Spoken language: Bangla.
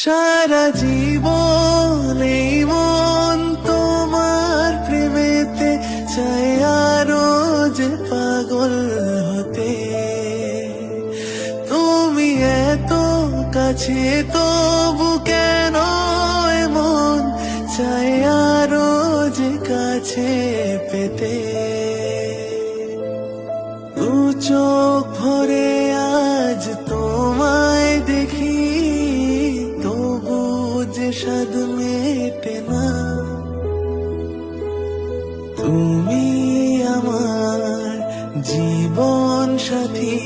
সারা জীবন এই মন তোমার প্রেমেতে চাই আরো যে পাগল হতে। তুমি এত কাছে তবু কেন এমন চাই আরো যে কাছে পেতে। দু চোখ ভরে আজ তোমায় দেখি, তবু যে স্বাদ মেটে না। তুমি আমার জীবন সাথী।